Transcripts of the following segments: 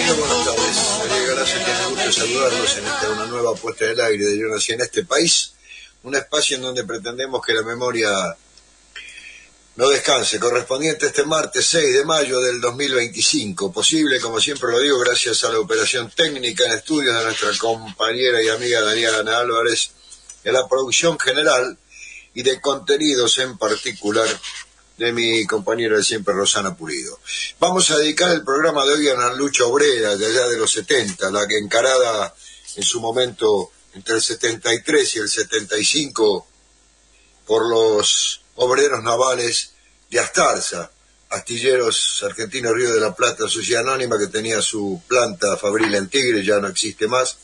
Querido, buenas tardes. María Galacia tiene el gusto de saludarlos en una nueva puesta del aire de Yo Nací en este país, un espacio en donde pretendemos que la memoria no descanse, correspondiente este martes 6 de mayo del 2025, posible, como siempre lo digo, gracias a la operación técnica en estudios de nuestra compañera y amiga Daniela Álvarez, en la producción general y de contenidos en particular de mi compañera de siempre, Rosana Pulido. Vamos a dedicar el programa de hoy a una lucha obrera de allá de los 70, la que encarada en su momento entre el 73 y el 75 por los obreros navales de Astarza, Astilleros Argentinos Río de la Plata, Sociedad Anónima, que tenía su planta fabril en Tigre, ya no existe más,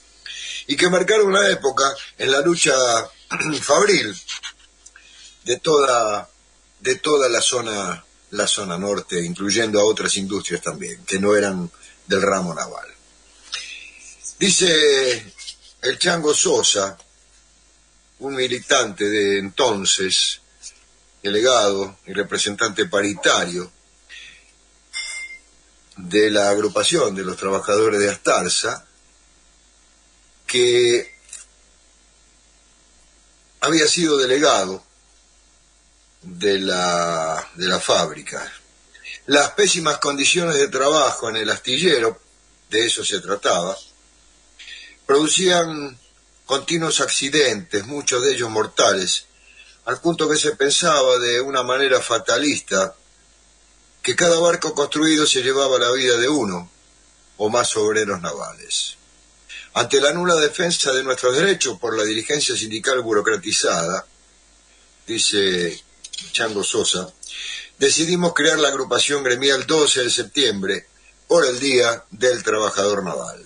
y que marcaron una época en la lucha fabril de toda la zona norte, incluyendo a otras industrias también, que no eran del ramo naval. Dice el Chango Sosa, un militante de entonces, delegado y representante paritario de la agrupación de los trabajadores de Astarza, que había sido delegado de la fábrica. Las pésimas condiciones de trabajo en el astillero, de eso se trataba, producían continuos accidentes, muchos de ellos mortales, al punto que se pensaba de una manera fatalista que cada barco construido se llevaba la vida de uno o más obreros navales. Ante la nula defensa de nuestros derechos por la dirigencia sindical burocratizada, dice Chango Sosa, decidimos crear la agrupación gremial 12 de septiembre por el Día del Trabajador Naval.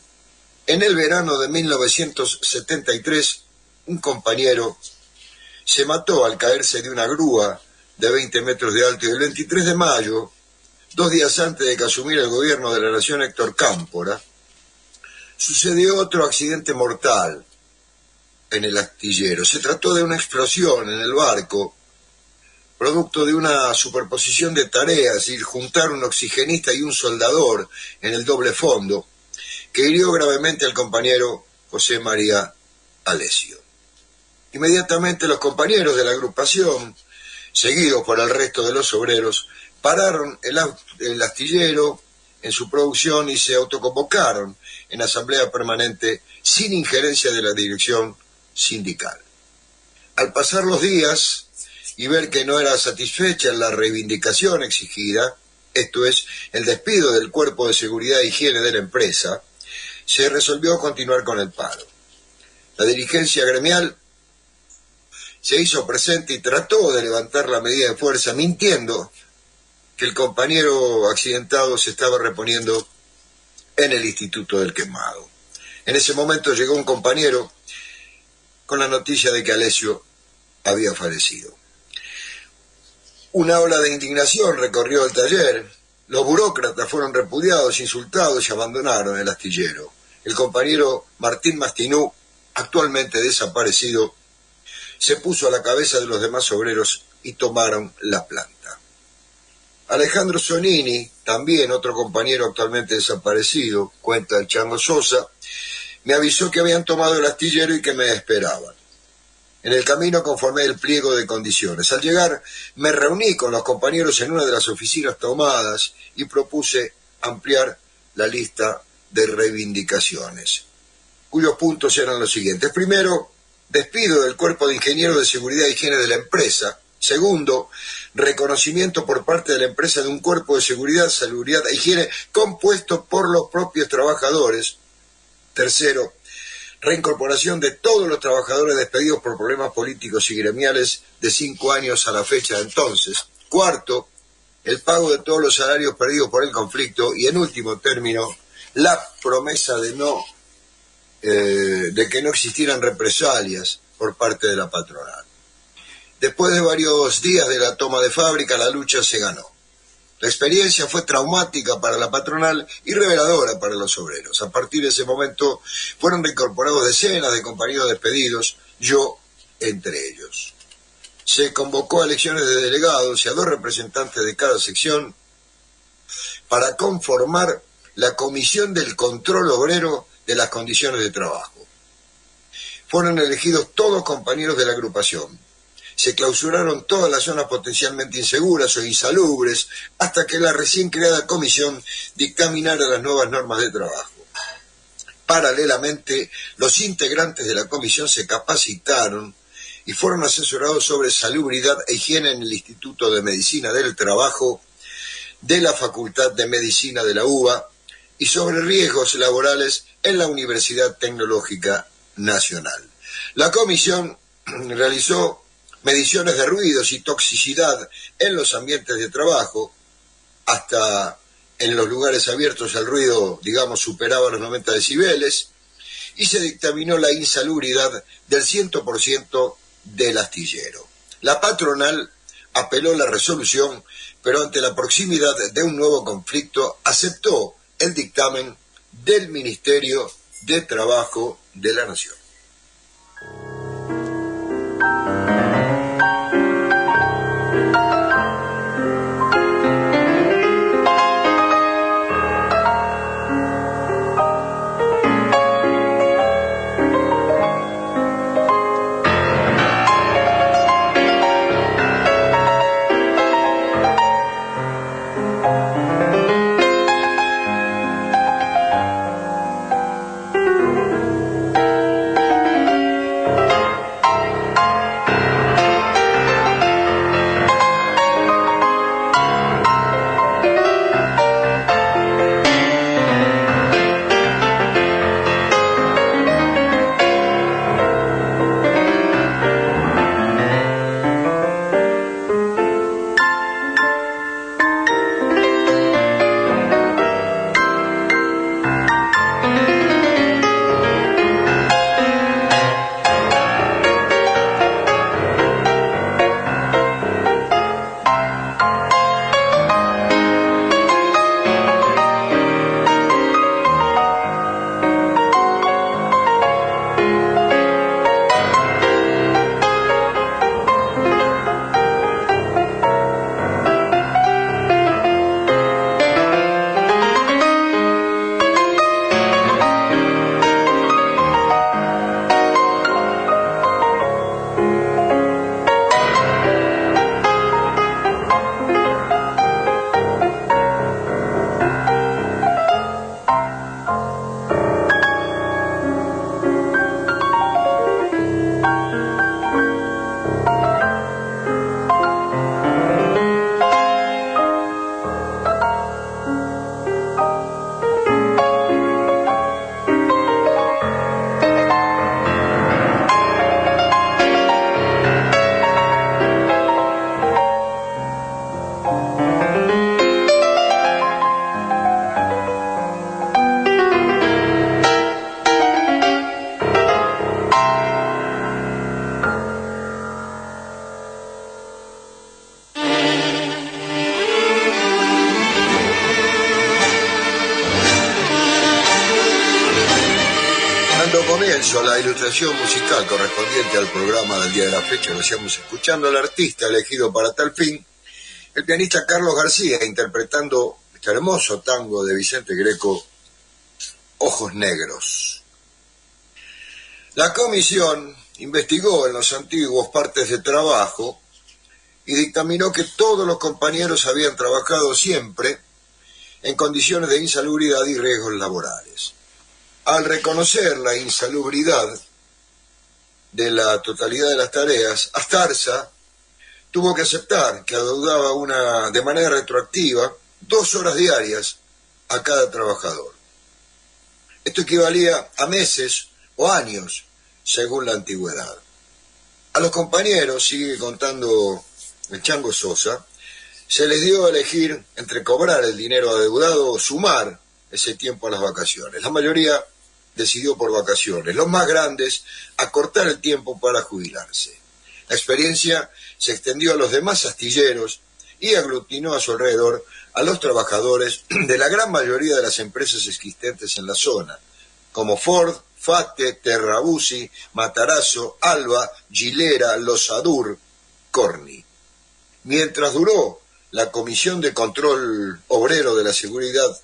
En el verano de 1973, un compañero se mató al caerse de una grúa de 20 metros de alto, y el 23 de mayo, 2 días antes de que asumiera el gobierno de la nación Héctor Cámpora, sucedió otro accidente mortal en el astillero. Se trató de una explosión en el barco, producto de una superposición de tareas, y juntar un oxigenista y un soldador en el doble fondo, que hirió gravemente al compañero José María Alessio. Inmediatamente los compañeros de la agrupación, seguidos por el resto de los obreros, pararon el astillero en su producción y se autoconvocaron en asamblea permanente sin injerencia de la dirección sindical. Al pasar los días y ver que no era satisfecha la reivindicación exigida, esto es, el despido del cuerpo de seguridad e higiene de la empresa, se resolvió continuar con el paro. La dirigencia gremial se hizo presente y trató de levantar la medida de fuerza, mintiendo que el compañero accidentado se estaba reponiendo en el Instituto del Quemado. En ese momento llegó un compañero con la noticia de que Alessio había fallecido. Una ola de indignación recorrió el taller. Los burócratas fueron repudiados, insultados y abandonaron el astillero. El compañero Martín Mastinú, actualmente desaparecido, se puso a la cabeza de los demás obreros y tomaron la planta. Alejandro Sonini, también otro compañero actualmente desaparecido, cuenta el Chango Sosa, me avisó que habían tomado el astillero y que me esperaban. En el camino conformé el pliego de condiciones. Al llegar, me reuní con los compañeros en una de las oficinas tomadas y propuse ampliar la lista de reivindicaciones, cuyos puntos eran los siguientes. Primero, despido del cuerpo de ingenieros de seguridad e higiene de la empresa. Segundo, reconocimiento por parte de la empresa de un cuerpo de seguridad e higiene compuesto por los propios trabajadores. Tercero, reincorporación de todos los trabajadores despedidos por problemas políticos y gremiales de 5 años a la fecha de entonces. Cuarto, el pago de todos los salarios perdidos por el conflicto. Y en último término, la promesa de que no existieran represalias por parte de la patronal. Después de varios días de la toma de fábrica, la lucha se ganó. La experiencia fue traumática para la patronal y reveladora para los obreros. A partir de ese momento fueron reincorporados decenas de compañeros despedidos, yo entre ellos. Se convocó a elecciones de delegados y a 2 representantes de cada sección para conformar la Comisión del Control Obrero de las Condiciones de Trabajo. Fueron elegidos todos compañeros de la agrupación. Se clausuraron todas las zonas potencialmente inseguras o insalubres hasta que la recién creada comisión dictaminara las nuevas normas de trabajo. Paralelamente, los integrantes de la comisión se capacitaron y fueron asesorados sobre salubridad e higiene en el Instituto de Medicina del Trabajo de la Facultad de Medicina de la UBA y sobre riesgos laborales en la Universidad Tecnológica Nacional. La comisión realizó mediciones de ruidos y toxicidad en los ambientes de trabajo. Hasta en los lugares abiertos el ruido, digamos, superaba los 90 decibeles, y se dictaminó la insalubridad del 100% del astillero. La patronal apeló la resolución, pero ante la proximidad de un nuevo conflicto aceptó el dictamen del Ministerio de Trabajo de la Nación. La ilustración musical correspondiente al programa del día de la fecha, lo hacíamos escuchando al artista elegido para tal fin, el pianista Carlos García, interpretando este hermoso tango de Vicente Greco, Ojos Negros. La comisión investigó en los antiguos partes de trabajo y dictaminó que todos los compañeros habían trabajado siempre en condiciones de insalubridad y riesgos laborales. Al reconocer la insalubridad de la totalidad de las tareas, Astarza tuvo que aceptar que adeudaba de manera retroactiva 2 horas diarias a cada trabajador. Esto equivalía a meses o años, según la antigüedad. A los compañeros, sigue contando el Chango Sosa, se les dio a elegir entre cobrar el dinero adeudado o sumar ese tiempo a las vacaciones. La mayoría decidió por vacaciones, los más grandes acortar el tiempo para jubilarse. La experiencia se extendió a los demás astilleros y aglutinó a su alrededor a los trabajadores de la gran mayoría de las empresas existentes en la zona, como Ford, Fate, Terrabusi, Matarazzo, Alba, Gilera, Losadur, Corny. Mientras duró la Comisión de Control Obrero de la Seguridad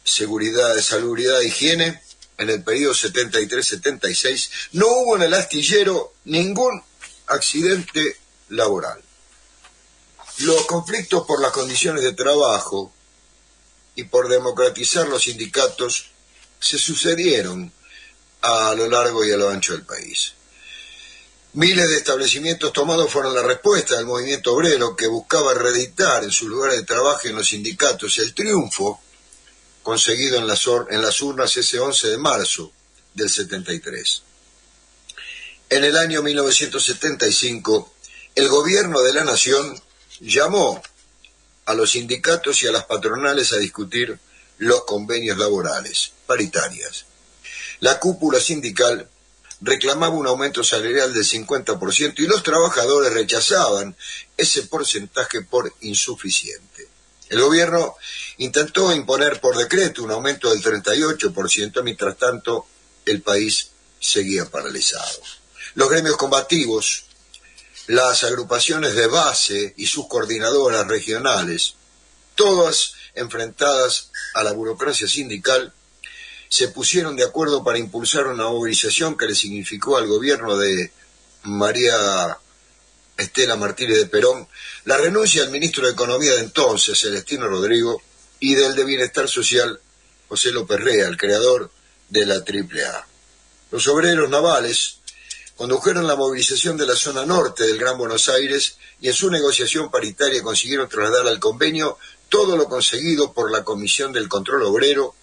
seguridad, de salubridad e higiene, en el periodo 73-76, no hubo en el astillero ningún accidente laboral. Los conflictos por las condiciones de trabajo y por democratizar los sindicatos se sucedieron a lo largo y a lo ancho del país. Miles de establecimientos tomados fueron la respuesta del movimiento obrero, que buscaba reeditar en sus lugares de trabajo y en los sindicatos el triunfo conseguido en las urnas ese 11 de marzo del 73. En el año 1975, el gobierno de la nación llamó a los sindicatos y a las patronales a discutir los convenios laborales, paritarias. La cúpula sindical reclamaba un aumento salarial del 50% y los trabajadores rechazaban ese porcentaje por insuficiente. El gobierno intentó imponer por decreto un aumento del 38%, mientras tanto el país seguía paralizado. Los gremios combativos, las agrupaciones de base y sus coordinadoras regionales, todas enfrentadas a la burocracia sindical, se pusieron de acuerdo para impulsar una movilización que le significó al gobierno de María Estela Martínez de Perón la renuncia del ministro de Economía de entonces, Celestino Rodrigo, y del de Bienestar Social, José López Rea, el creador de la AAA. Los obreros navales condujeron la movilización de la zona norte del Gran Buenos Aires y en su negociación paritaria consiguieron trasladar al convenio todo lo conseguido por la Comisión del Control Obrero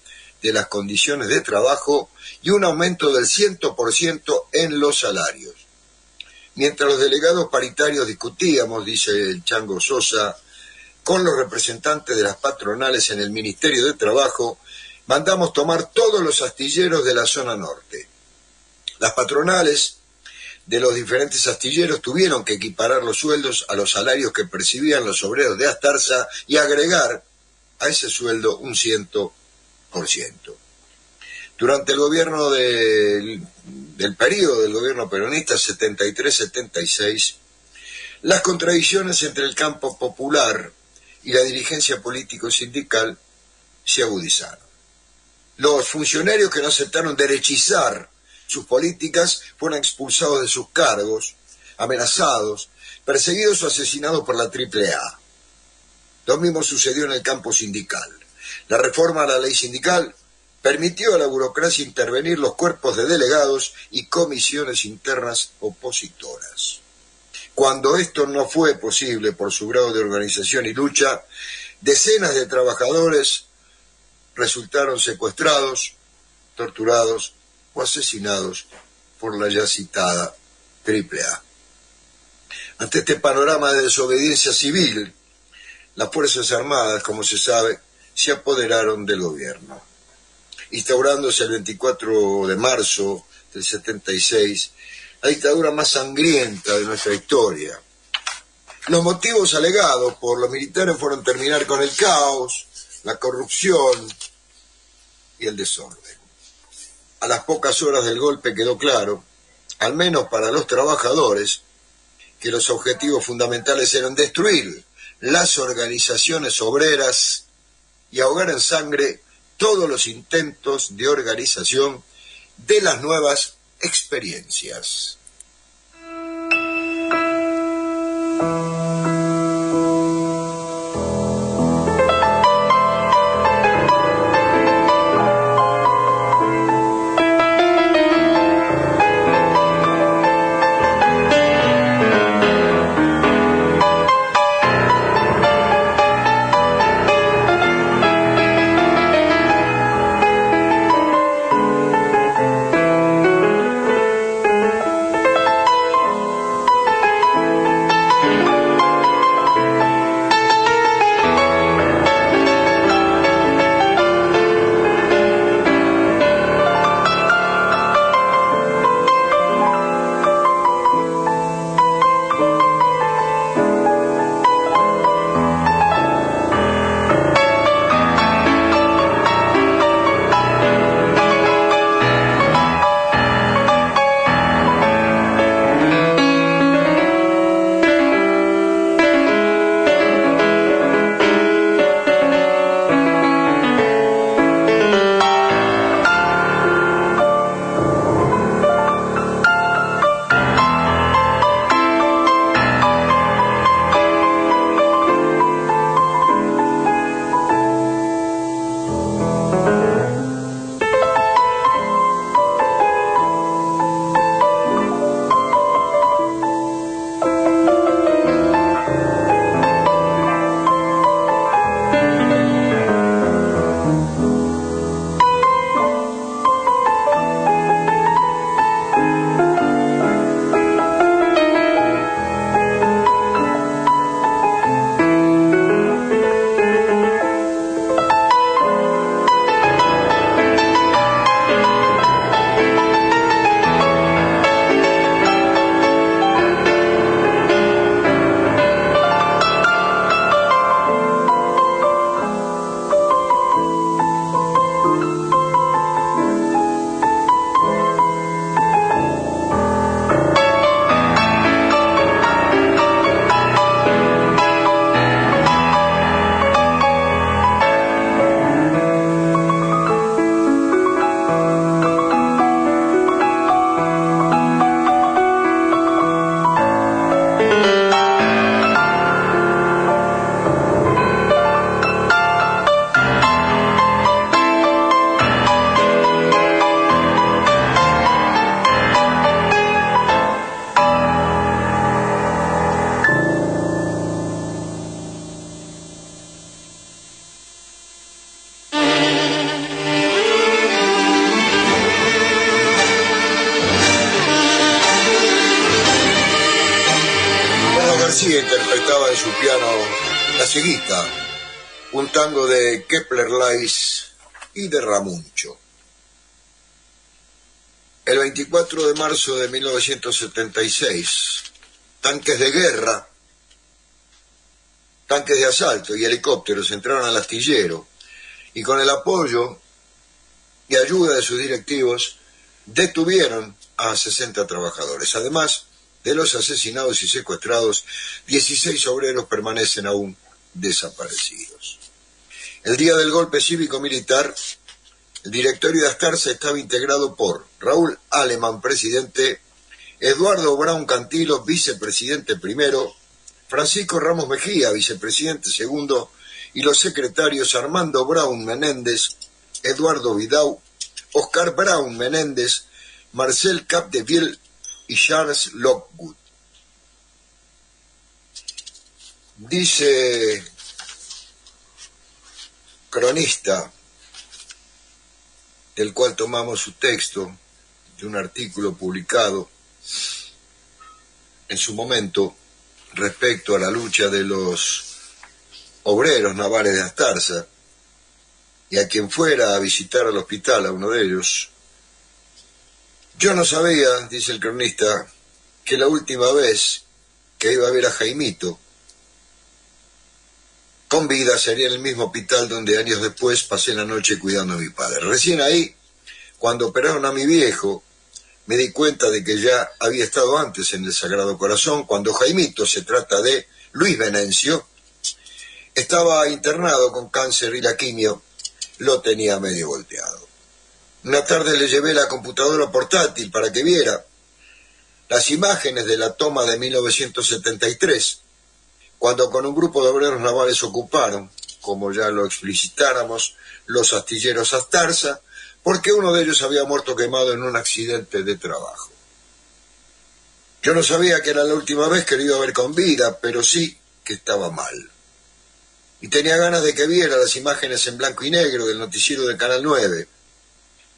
de las Condiciones de Trabajo y un aumento del 100% en los salarios. Mientras los delegados paritarios discutíamos, dice el Chango Sosa, con los representantes de las patronales en el Ministerio de Trabajo, mandamos tomar todos los astilleros de la zona norte. Las patronales de los diferentes astilleros tuvieron que equiparar los sueldos a los salarios que percibían los obreros de Astarza y agregar a ese sueldo un 100%. Durante el gobierno del periodo del gobierno peronista 73-76, las contradicciones entre el campo popular y la dirigencia político-sindical se agudizaron. Los funcionarios que no aceptaron derechizar sus políticas fueron expulsados de sus cargos, amenazados, perseguidos o asesinados por la AAA. Lo mismo sucedió en el campo sindical. La reforma a la ley sindical permitió a la burocracia intervenir los cuerpos de delegados y comisiones internas opositoras. Cuando esto no fue posible por su grado de organización y lucha, decenas de trabajadores resultaron secuestrados, torturados o asesinados por la ya citada AAA. Ante este panorama de desobediencia civil, las Fuerzas Armadas, como se sabe, se apoderaron del gobierno, instaurándose el 24 de marzo del 76, la dictadura más sangrienta de nuestra historia. Los motivos alegados por los militares fueron terminar con el caos, la corrupción y el desorden. A las pocas horas del golpe quedó claro, al menos para los trabajadores, que los objetivos fundamentales eran destruir las organizaciones obreras y ahogar en sangre todos los intentos de organización de las nuevas experiencias. su piano La Cieguita, un tango de Kepler Lais y de Ramuncho. El 24 de marzo de 1976, tanques de guerra, tanques de asalto y helicópteros entraron al astillero y con el apoyo y ayuda de sus directivos detuvieron a 60 trabajadores. Además de los asesinados y secuestrados, 16 obreros permanecen aún desaparecidos. El día del golpe cívico-militar, el directorio de Astarza estaba integrado por Raúl Alemán, presidente, Eduardo Brown Cantilo, vicepresidente primero, Francisco Ramos Mejía, vicepresidente segundo, y los secretarios Armando Brown Menéndez, Eduardo Vidal, Oscar Brown Menéndez, Marcel Capdeville y Charles Lockwood. Dice cronista, del cual tomamos su texto de un artículo publicado en su momento respecto a la lucha de los obreros navales de Astarza, y a quien fuera a visitar al hospital, a uno de ellos. Yo no sabía, dice el cronista, que la última vez que iba a ver a Jaimito con vida sería en el mismo hospital donde años después pasé la noche cuidando a mi padre. Recién ahí, cuando operaron a mi viejo, me di cuenta de que ya había estado antes en el Sagrado Corazón, cuando Jaimito, se trata de Luis Venancio, estaba internado con cáncer y la quimio lo tenía medio volteado. Una tarde le llevé la computadora portátil para que viera las imágenes de la toma de 1973, cuando con un grupo de obreros navales ocuparon, como ya lo explicitáramos, los astilleros Astarza, porque uno de ellos había muerto quemado en un accidente de trabajo. Yo no sabía que era la última vez que lo iba a ver con vida, pero sí que estaba mal. Y tenía ganas de que viera las imágenes en blanco y negro del noticiero de Canal 9.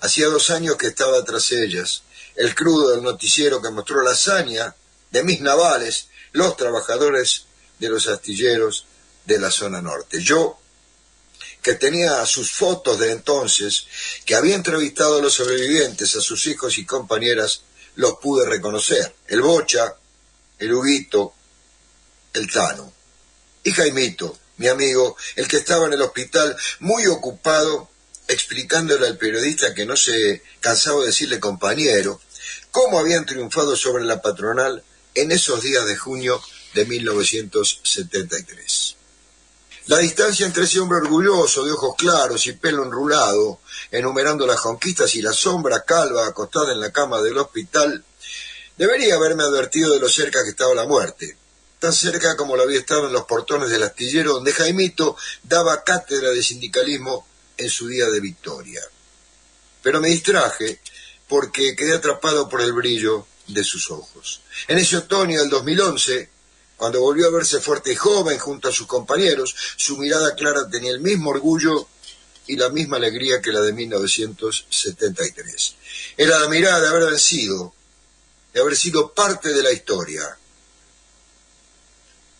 Hacía 2 años que estaba tras ellas, el crudo del noticiero que mostró la hazaña de mis navales, los trabajadores de los astilleros de la zona norte. Yo, que tenía sus fotos de entonces, que había entrevistado a los sobrevivientes, a sus hijos y compañeras, los pude reconocer. El Bocha, el Huguito, el Tano. Y Jaimito, mi amigo, el que estaba en el hospital muy ocupado explicándole al periodista, que no se cansaba de decirle compañero, cómo habían triunfado sobre la patronal en esos días de junio de 1973. La distancia entre ese hombre orgulloso, de ojos claros y pelo enrulado, enumerando las conquistas, y la sombra calva acostada en la cama del hospital, debería haberme advertido de lo cerca que estaba la muerte, tan cerca como lo había estado en los portones del astillero donde Jaimito daba cátedra de sindicalismo en su día de victoria. Pero me distraje porque quedé atrapado por el brillo de sus ojos. En ese otoño del 2011, cuando volvió a verse fuerte y joven junto a sus compañeros, su mirada clara tenía el mismo orgullo y la misma alegría que la de 1973. Era la mirada de haber vencido, de haber sido parte de la historia.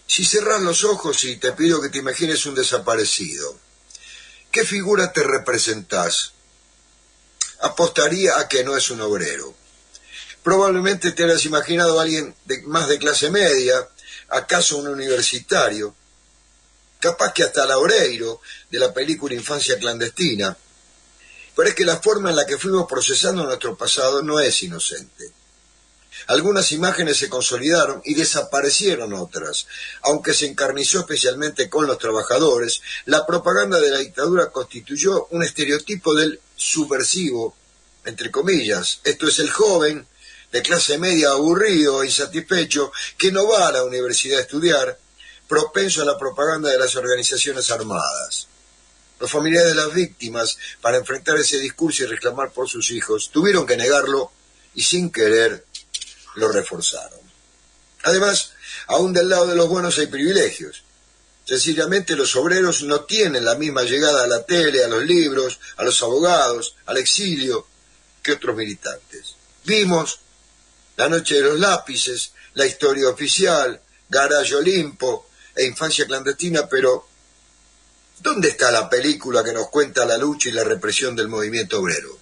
Si cerrás los ojos y te pido que te imagines un desaparecido, ¿qué figura te representás? Apostaría a que no es un obrero. Probablemente te hayas imaginado a alguien más de clase media, acaso un universitario, capaz que hasta Laureiro, de la película Infancia Clandestina. Pero es que la forma en la que fuimos procesando nuestro pasado no es inocente. Algunas imágenes se consolidaron y desaparecieron otras. Aunque se encarnizó especialmente con los trabajadores, la propaganda de la dictadura constituyó un estereotipo del subversivo, entre comillas. Esto es el joven de clase media aburrido e insatisfecho que no va a la universidad a estudiar, propenso a la propaganda de las organizaciones armadas. Los familiares de las víctimas, para enfrentar ese discurso y reclamar por sus hijos, tuvieron que negarlo y sin querer lo reforzaron. Además, aún del lado de los buenos hay privilegios. Sencillamente los obreros no tienen la misma llegada a la tele, a los libros, a los abogados, al exilio, que otros militantes. Vimos La Noche de los Lápices, La Historia Oficial, Garage Olimpo, e Infancia clandestina, pero ¿dónde está la película que nos cuenta la lucha y la represión del movimiento obrero?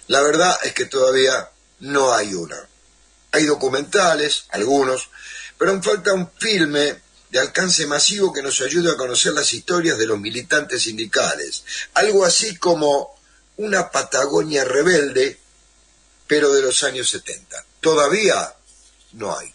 La verdad es que todavía no hay una. Hay documentales, algunos, pero aún falta un filme de alcance masivo que nos ayude a conocer las historias de los militantes sindicales. Algo así como una Patagonia rebelde, pero de los años 70. Todavía no hay.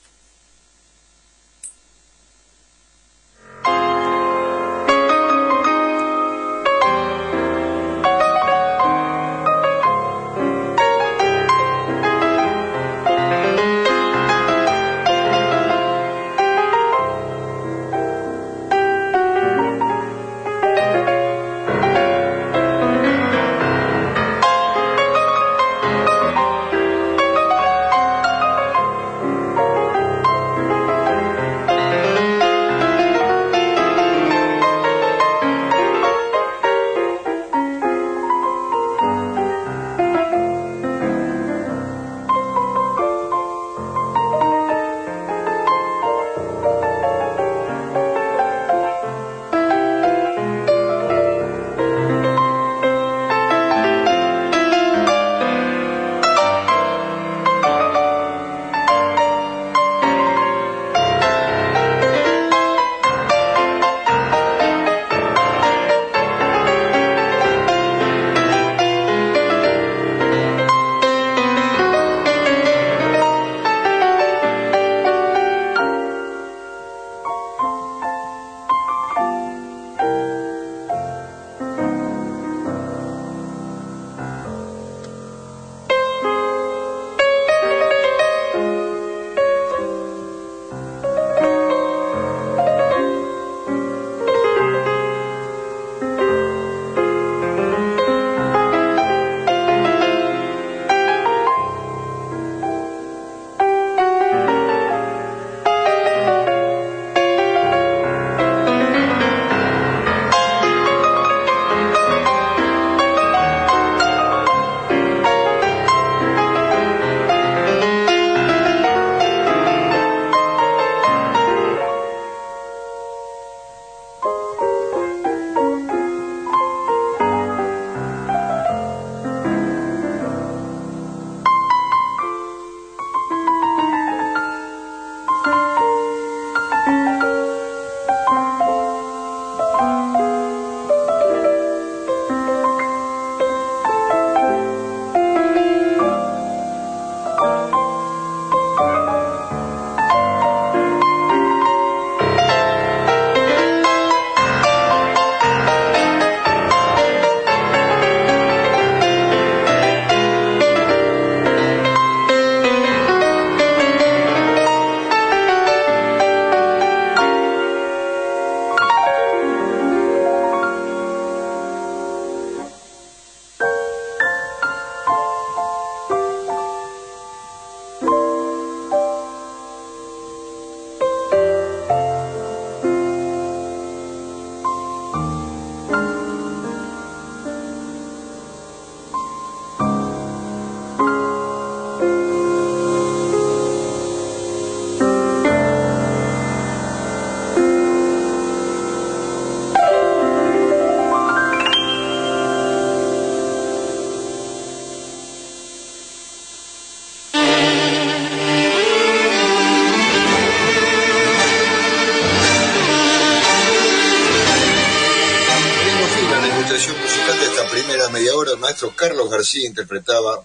El maestro Carlos García interpretaba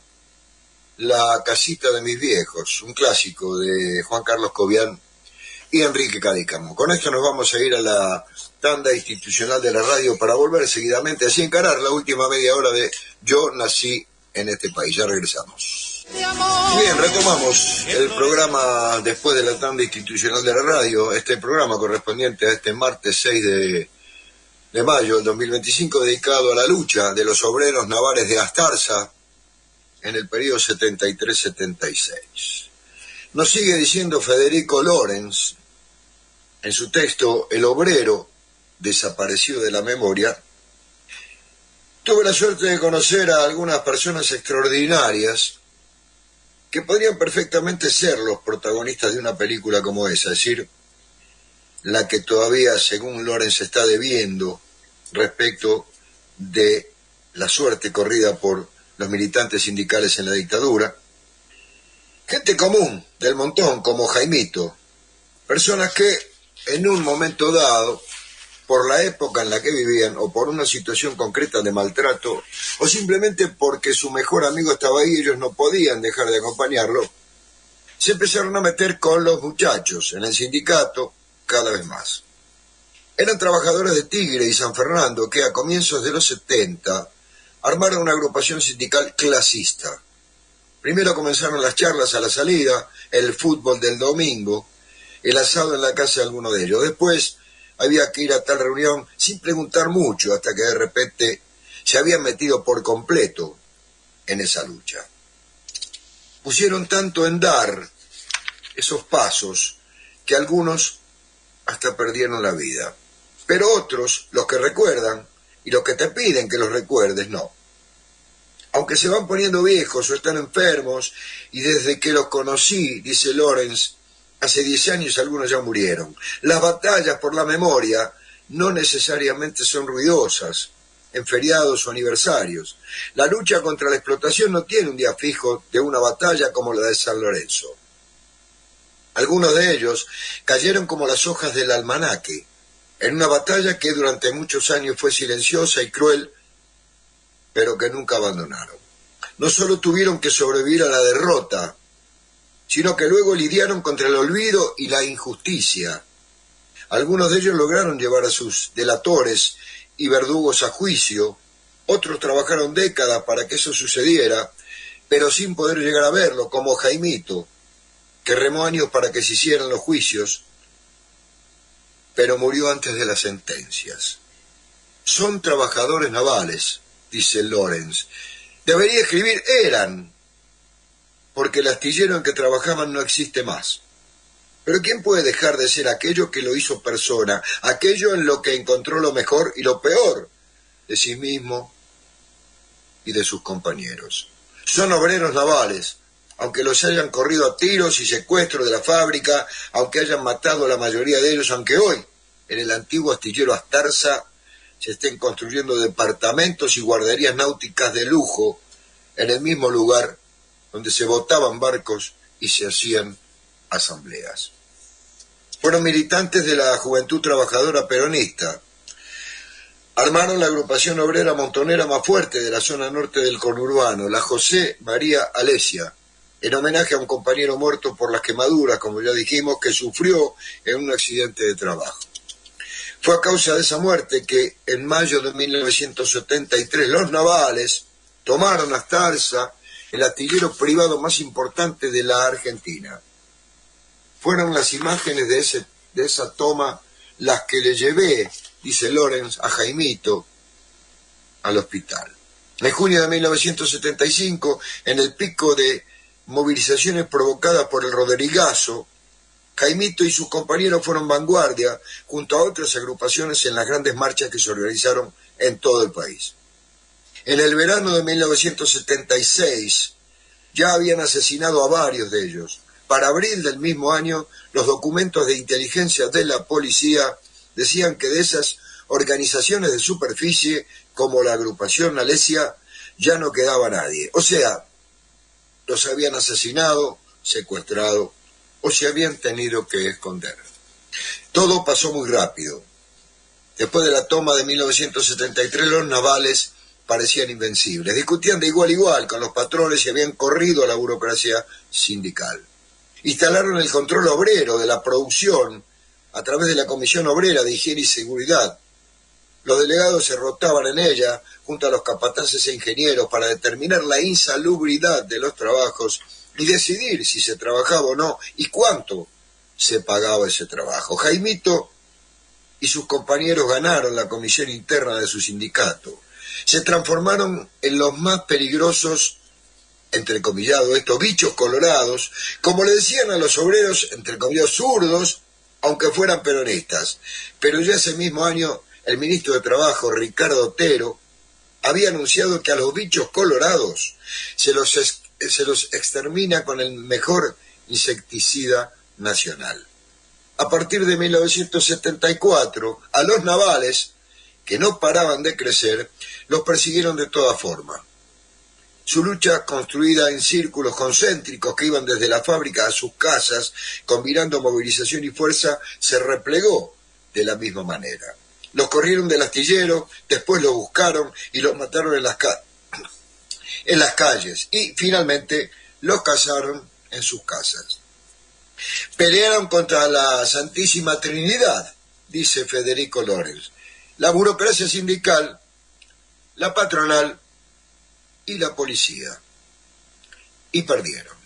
La casita de mis viejos, un clásico de Juan Carlos Cobian y Enrique Cadícamo. Con esto nos vamos a ir a la tanda institucional de la radio para volver seguidamente así encarar la última media hora de Yo nací en este país. Ya regresamos. Bien, retomamos el programa después de la tanda institucional de la radio, este programa correspondiente a este martes 6 de mayo del 2025, dedicado a la lucha de los obreros navales de Astarza en el periodo 73-76. Nos sigue diciendo Federico Lorenz, en su texto El obrero desaparecido de la memoria: tuve la suerte de conocer a algunas personas extraordinarias que podrían perfectamente ser los protagonistas de una película como esa, es decir, la que todavía, según Lorenz, está debiendo respecto de la suerte corrida por los militantes sindicales en la dictadura. Gente común, del montón, como Jaimito, personas que en un momento dado, por la época en la que vivían o por una situación concreta de maltrato o simplemente porque su mejor amigo estaba ahí y ellos no podían dejar de acompañarlo, se empezaron a meter con los muchachos en el sindicato cada vez más. Eran trabajadores de Tigre y San Fernando que a comienzos de los 70 armaron una agrupación sindical clasista. Primero comenzaron las charlas a la salida, el fútbol del domingo, el asado en la casa de alguno de ellos. Después había que ir a tal reunión sin preguntar mucho, hasta que de repente se habían metido por completo en esa lucha. Pusieron tanto en dar esos pasos que algunos hasta perdieron la vida. Pero otros, los que recuerdan y los que te piden que los recuerdes, no. Aunque se van poniendo viejos o están enfermos, y desde que los conocí, dice Lorenz, hace 10 años algunos ya murieron. Las batallas por la memoria no necesariamente son ruidosas, en feriados o aniversarios. La lucha contra la explotación no tiene un día fijo de una batalla como la de San Lorenzo. Algunos de ellos cayeron como las hojas del almanaque, en una batalla que durante muchos años fue silenciosa y cruel, pero que nunca abandonaron. No solo tuvieron que sobrevivir a la derrota, sino que luego lidiaron contra el olvido y la injusticia. Algunos de ellos lograron llevar a sus delatores y verdugos a juicio, otros trabajaron décadas para que eso sucediera, pero sin poder llegar a verlo, como Jaimito, que remó años para que se hicieran los juicios, pero murió antes de las sentencias. Son trabajadores navales, dice Lorenz. Debería escribir eran, porque el astillero en que trabajaban no existe más. Pero ¿quién puede dejar de ser aquello que lo hizo persona, aquello en lo que encontró lo mejor y lo peor de sí mismo y de sus compañeros? Son obreros navales, aunque los hayan corrido a tiros y secuestros de la fábrica, aunque hayan matado a la mayoría de ellos, aunque hoy, en el antiguo astillero Astarza, se estén construyendo departamentos y guarderías náuticas de lujo en el mismo lugar donde se botaban barcos y se hacían asambleas. Fueron militantes de la Juventud Trabajadora Peronista. Armaron la agrupación obrera montonera más fuerte de la zona norte del conurbano, la José María Alesia, en homenaje a un compañero muerto por las quemaduras, como ya dijimos, que sufrió en un accidente de trabajo. Fue a causa de esa muerte que en mayo de 1973 los navales tomaron Astarza, el astillero privado más importante de la Argentina. Fueron las imágenes de esa toma las que le llevé, dice Lorenz, a Jaimito al hospital. En junio de 1975, en el pico de movilizaciones provocadas por el Rodrigazo, Jaimito y sus compañeros fueron vanguardia junto a otras agrupaciones en las grandes marchas que se organizaron en todo el país. En el verano de 1976 ya habían asesinado a varios de ellos. Para abril del mismo año, los documentos de inteligencia de la policía decían que de esas organizaciones de superficie, como la agrupación Alesia, ya no quedaba nadie. O sea, los habían asesinado, secuestrado o se habían tenido que esconder. Todo pasó muy rápido. Después de la toma de 1973, los navales parecían invencibles. Discutían de igual a igual con los patrones y habían corrido a la burocracia sindical. Instalaron el control obrero de la producción a través de la Comisión Obrera de Higiene y Seguridad. Los delegados se rotaban en ella junto a los capataces e ingenieros para determinar la insalubridad de los trabajos y decidir si se trabajaba o no y cuánto se pagaba ese trabajo. Jaimito y sus compañeros ganaron la comisión interna de su sindicato. Se transformaron en los más peligrosos, entrecomillado, estos bichos colorados, como le decían a los obreros, entrecomillados, zurdos, aunque fueran peronistas. Pero ya ese mismo año, el ministro de Trabajo, Ricardo Otero, había anunciado que a los bichos colorados se los extermina con el mejor insecticida nacional. A partir de 1974, a los navales, que no paraban de crecer, los persiguieron de toda forma. Su lucha, construida en círculos concéntricos que iban desde la fábrica a sus casas, combinando movilización y fuerza, se replegó de la misma manera. Los corrieron del astillero, después los buscaron y los mataron en las calles, y finalmente los cazaron en sus casas. Pelearon contra la Santísima Trinidad, dice Federico Lorenz: la burocracia sindical, la patronal y la policía. Y perdieron.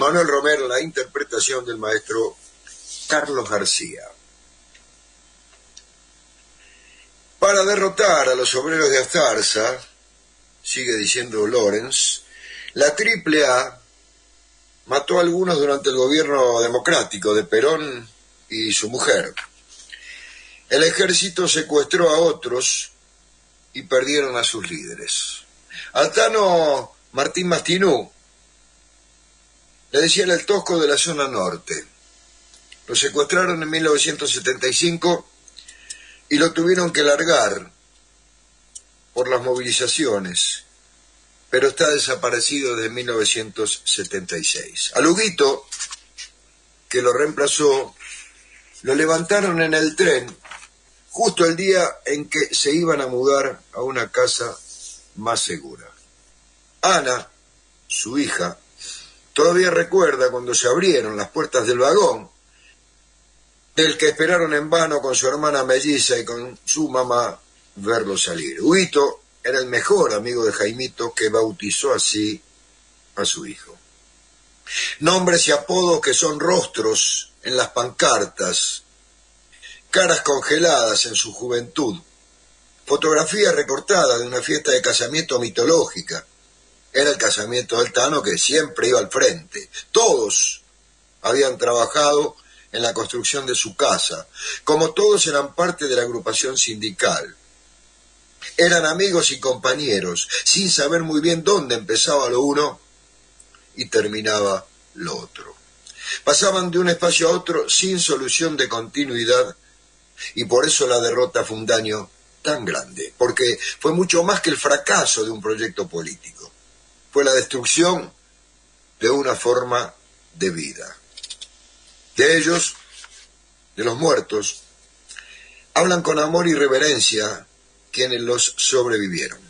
Manuel Romero, la interpretación del maestro Carlos García. Para derrotar a los obreros de Aztarza, sigue diciendo Lorenz, la AAA mató a algunos durante el gobierno democrático de Perón y su mujer. El ejército secuestró a otros y perdieron a sus líderes. Altano Martín Mastinú le decían el Tosco de la zona norte. Lo secuestraron en 1975 y lo tuvieron que largar por las movilizaciones, pero está desaparecido desde 1976. A Luguito, que lo reemplazó, lo levantaron en el tren justo el día en que se iban a mudar a una casa más segura. Ana, su hija, todavía recuerda cuando se abrieron las puertas del vagón, del que esperaron en vano con su hermana melliza y con su mamá verlo salir. Huito era el mejor amigo de Jaimito, que bautizó así a su hijo. Nombres y apodos que son rostros en las pancartas, caras congeladas en su juventud, fotografía recortada de una fiesta de casamiento mitológica. Era el casamiento del Tano, que siempre iba al frente. Todos habían trabajado en la construcción de su casa, como todos eran parte de la agrupación sindical. Eran amigos y compañeros, sin saber muy bien dónde empezaba lo uno y terminaba lo otro. Pasaban de un espacio a otro sin solución de continuidad, y por eso la derrota fue un daño tan grande, porque fue mucho más que el fracaso de un proyecto político. Fue la destrucción de una forma de vida. De ellos, de los muertos, hablan con amor y reverencia quienes los sobrevivieron.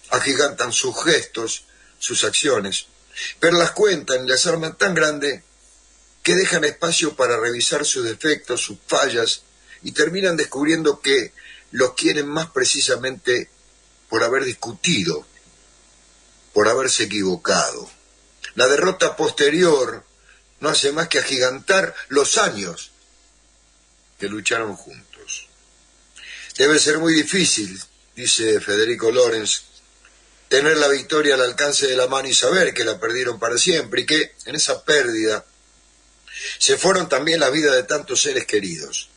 Agigantan sus gestos, sus acciones, pero las cuentan y las arman tan grande que dejan espacio para revisar sus defectos, sus fallas, y terminan descubriendo que los quieren más precisamente por haber discutido, por haberse equivocado. La derrota posterior no hace más que agigantar los años que lucharon juntos. Debe ser muy difícil, dice Federico Lorenz, tener la victoria al alcance de la mano y saber que la perdieron para siempre, y que en esa pérdida se fueron también la vida de tantos seres queridos.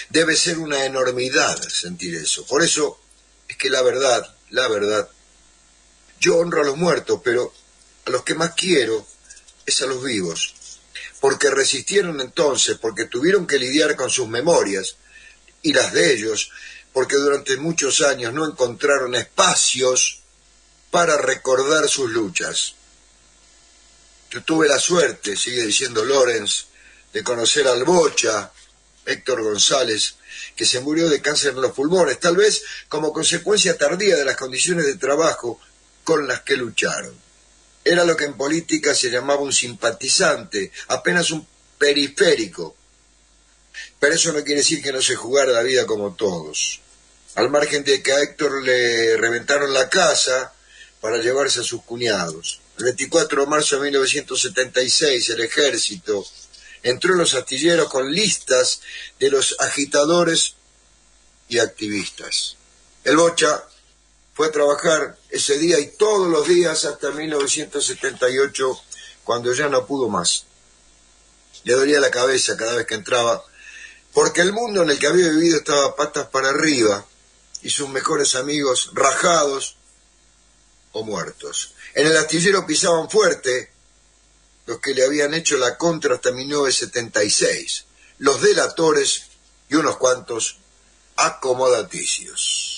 Debe ser una enormidad sentir eso. Por eso es que la verdad, yo honro a los muertos, pero a los que más quiero es a los vivos, porque resistieron entonces, porque tuvieron que lidiar con sus memorias y las de ellos, porque durante muchos años no encontraron espacios para recordar sus luchas. Yo tuve la suerte, sigue diciendo Lorenz, de conocer al Bocha, Héctor González, que se murió de cáncer en los pulmones, tal vez como consecuencia tardía de las condiciones de trabajo con las que lucharon. Era lo que en política se llamaba un simpatizante, apenas un periférico. Pero eso no quiere decir que no se jugara la vida como todos. Al margen de que a Héctor le reventaron la casa para llevarse a sus cuñados. El 24 de marzo de 1976, el ejército entró en los astilleros con listas de los agitadores y activistas. El Bocha fue a trabajar ese día y todos los días hasta 1978, cuando ya no pudo más. Le dolía la cabeza cada vez que entraba, porque el mundo en el que había vivido estaba patas para arriba y sus mejores amigos rajados o muertos. En el astillero pisaban fuerte los que le habían hecho la contra hasta 1976, los delatores y unos cuantos acomodaticios.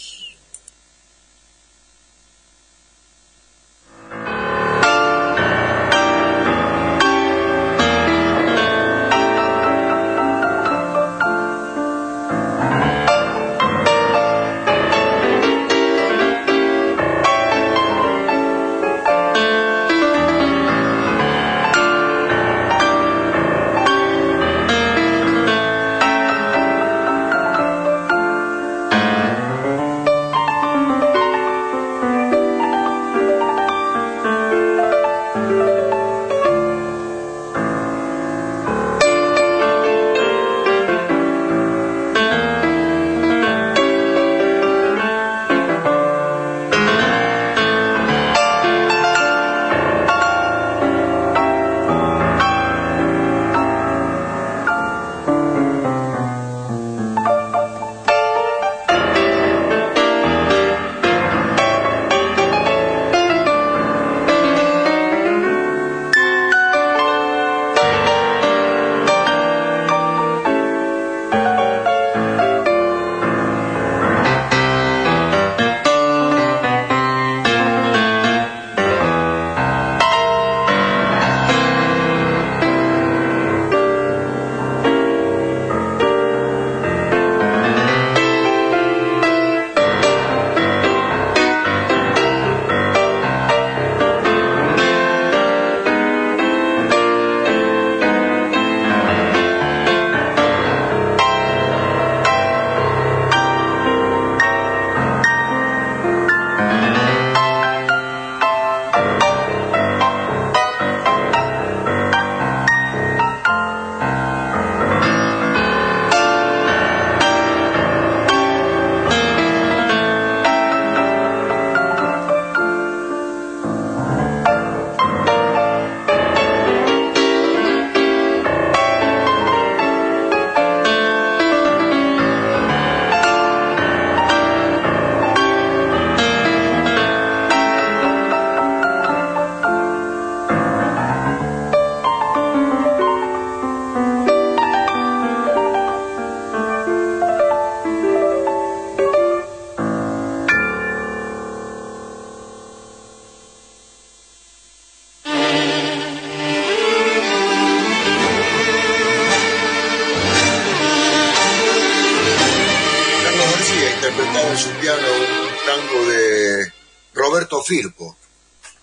tocaba en su piano un tango de Roberto Firpo,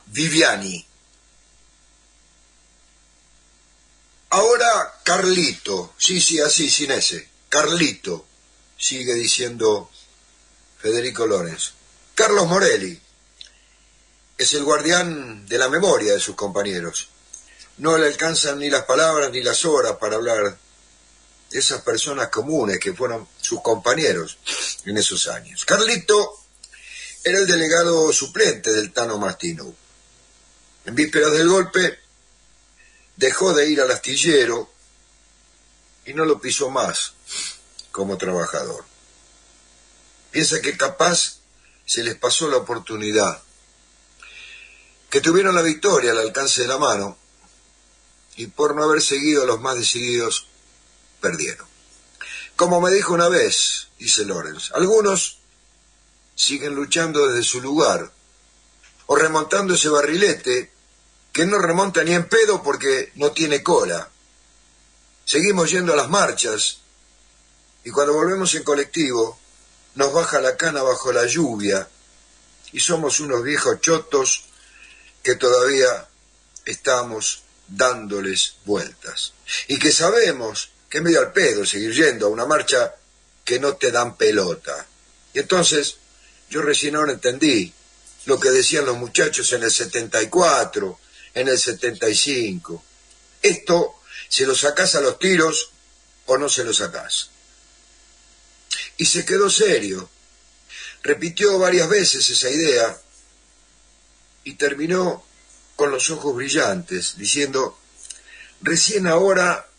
Viviani. Ahora Carlito, sí, así, sin ese, Carlito, sigue diciendo Federico Lorenz. Carlos Morelli es el guardián de la memoria de sus compañeros. No le alcanzan ni las palabras ni las horas para hablar de esas personas comunes que fueron sus compañeros en esos años. Carlito era el delegado suplente del Tano Mastino. En vísperas del golpe dejó de ir al astillero y no lo pisó más como trabajador. Piensa que capaz se les pasó la oportunidad, que tuvieron la victoria al alcance de la mano y por no haber seguido a los más decididos, perdieron. Como me dijo una vez, dice Lorenz, algunos siguen luchando desde su lugar o remontando ese barrilete que no remonta ni en pedo porque no tiene cola. Seguimos yendo a las marchas y cuando volvemos en colectivo nos baja la cana bajo la lluvia y somos unos viejos chotos que todavía estamos dándoles vueltas y que sabemos que es medio al pedo seguir yendo a una marcha que no te dan pelota. Y entonces yo recién ahora entendí lo que decían los muchachos en el 74, en el 75. Esto se lo sacás a los tiros o no se lo sacás. Y se quedó serio. Repitió varias veces esa idea y terminó con los ojos brillantes, diciendo, recién ahora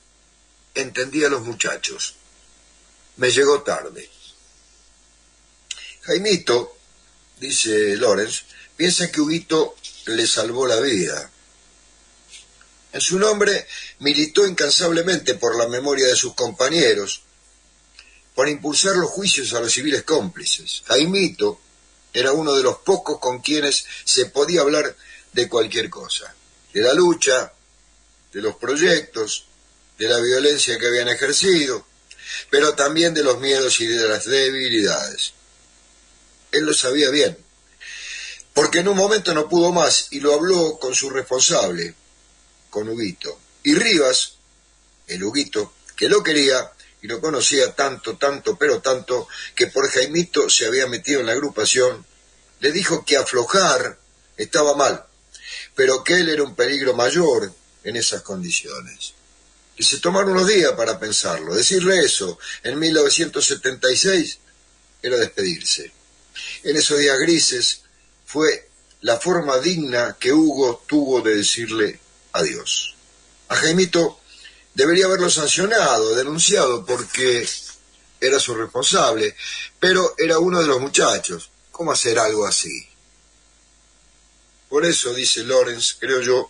entendí a los muchachos. Me llegó tarde. Jaimito, dice Lorenz, piensa que Huguito le salvó la vida. En su nombre militó incansablemente por la memoria de sus compañeros, por impulsar los juicios a los civiles cómplices. Jaimito era uno de los pocos con quienes se podía hablar de cualquier cosa, de la lucha, de los proyectos, de la violencia que habían ejercido, pero también de los miedos y de las debilidades. Él lo sabía bien, porque en un momento no pudo más y lo habló con su responsable, con Huguito. Y Rivas, el Huguito, que lo quería y lo conocía tanto, pero tanto, que por Jaimito se había metido en la agrupación, le dijo que aflojar estaba mal, pero que él era un peligro mayor en esas condiciones. Y se tomaron unos días para pensarlo. Decirle eso en 1976 era despedirse. En esos días grises fue la forma digna que Hugo tuvo de decirle adiós. A Jaimito debería haberlo sancionado, denunciado, porque era su responsable, pero era uno de los muchachos. ¿Cómo hacer algo así? Por eso, dice Lorenz, creo yo,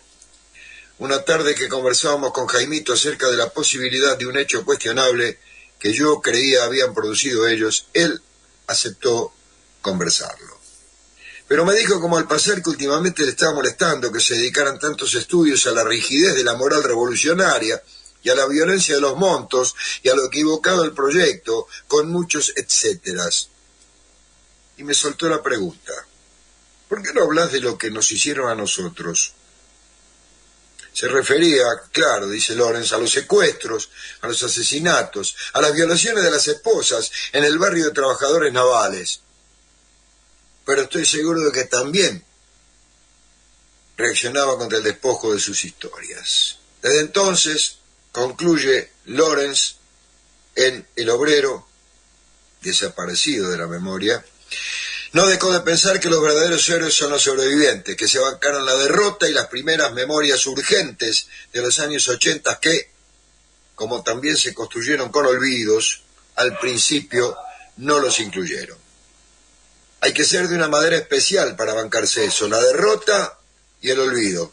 una tarde que conversábamos con Jaimito acerca de la posibilidad de un hecho cuestionable que yo creía habían producido ellos, él aceptó conversarlo. Pero me dijo como al pasar que últimamente le estaba molestando que se dedicaran tantos estudios a la rigidez de la moral revolucionaria y a la violencia de los montos y a lo equivocado del proyecto, con muchos etcéteras. Y me soltó la pregunta, ¿por qué no hablas de lo que nos hicieron a nosotros? Se refería, claro, dice Lorenz, a los secuestros, a los asesinatos, a las violaciones de las esposas en el barrio de trabajadores navales. Pero estoy seguro de que también reaccionaba contra el despojo de sus historias. Desde entonces, concluye Lorenz en El obrero, desaparecido de la memoria, no dejó de pensar que los verdaderos héroes son los sobrevivientes, que se bancaron la derrota y las primeras memorias urgentes de los años 80 que, como también se construyeron con olvidos, al principio no los incluyeron. Hay que ser de una madera especial para bancarse eso, la derrota y el olvido.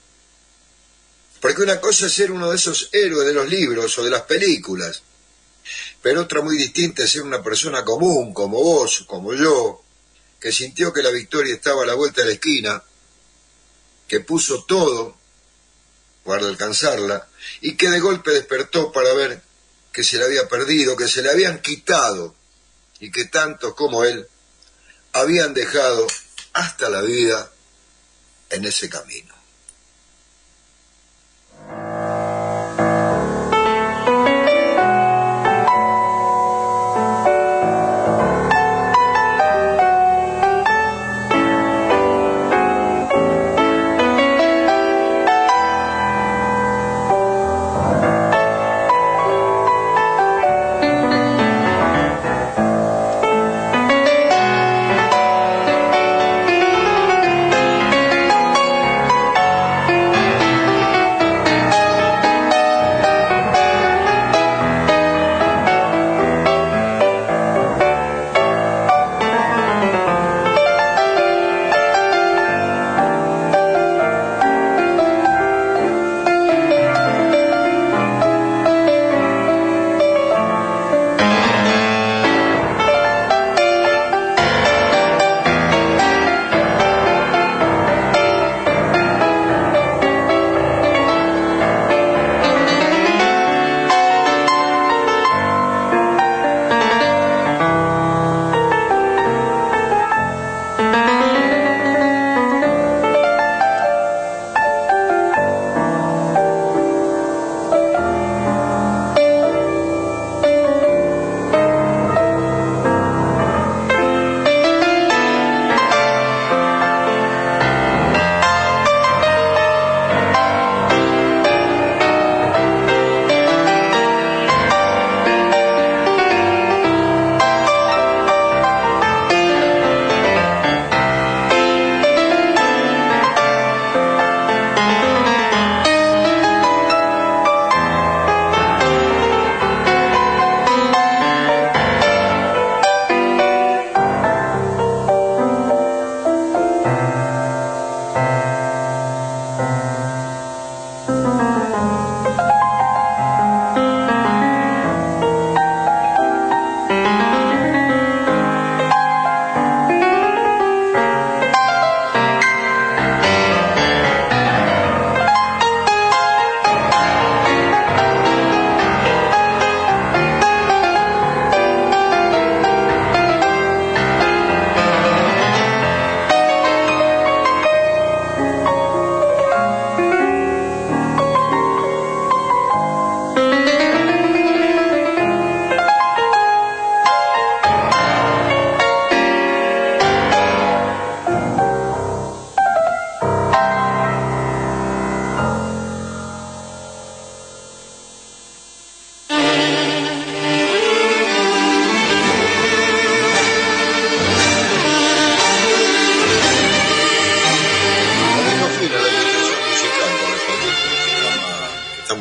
Porque una cosa es ser uno de esos héroes de los libros o de las películas, pero otra muy distinta es ser una persona común, como vos, como yo, que sintió que la victoria estaba a la vuelta de la esquina, que puso todo para alcanzarla, y que de golpe despertó para ver que se le había perdido, que se le habían quitado, y que tantos como él habían dejado hasta la vida en ese camino.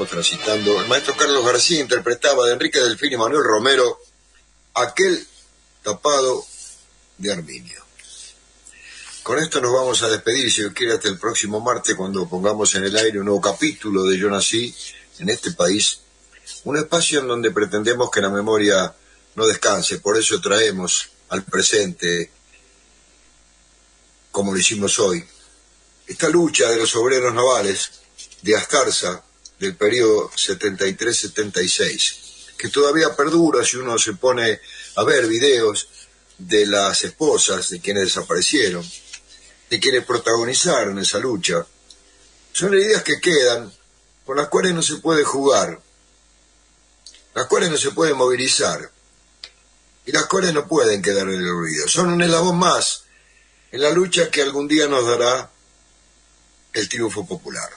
Transitando. El maestro Carlos García interpretaba de Enrique Delfín y Manuel Romero Aquel tapado de Arminio. Con esto nos vamos a despedir, si Dios quiere, hasta el próximo martes, cuando pongamos en el aire un nuevo capítulo de Yo nací en este país, un espacio en donde pretendemos que la memoria no descanse. Por eso traemos al presente, como lo hicimos hoy, esta lucha de los obreros navales de Astarza del periodo 73-76, que todavía perdura si uno se pone a ver videos de las esposas de quienes desaparecieron, de quienes protagonizaron esa lucha. Son heridas que quedan, con las cuales no se puede jugar, las cuales no se puede movilizar, y las cuales no pueden quedar en el olvido. Son un eslabón más en la lucha que algún día nos dará el triunfo popular.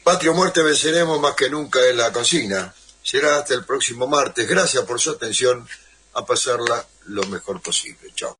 Patria o muerte venceremos, más que nunca es la consigna. Será hasta el próximo martes. Gracias por su atención. A pasarla lo mejor posible. Chao.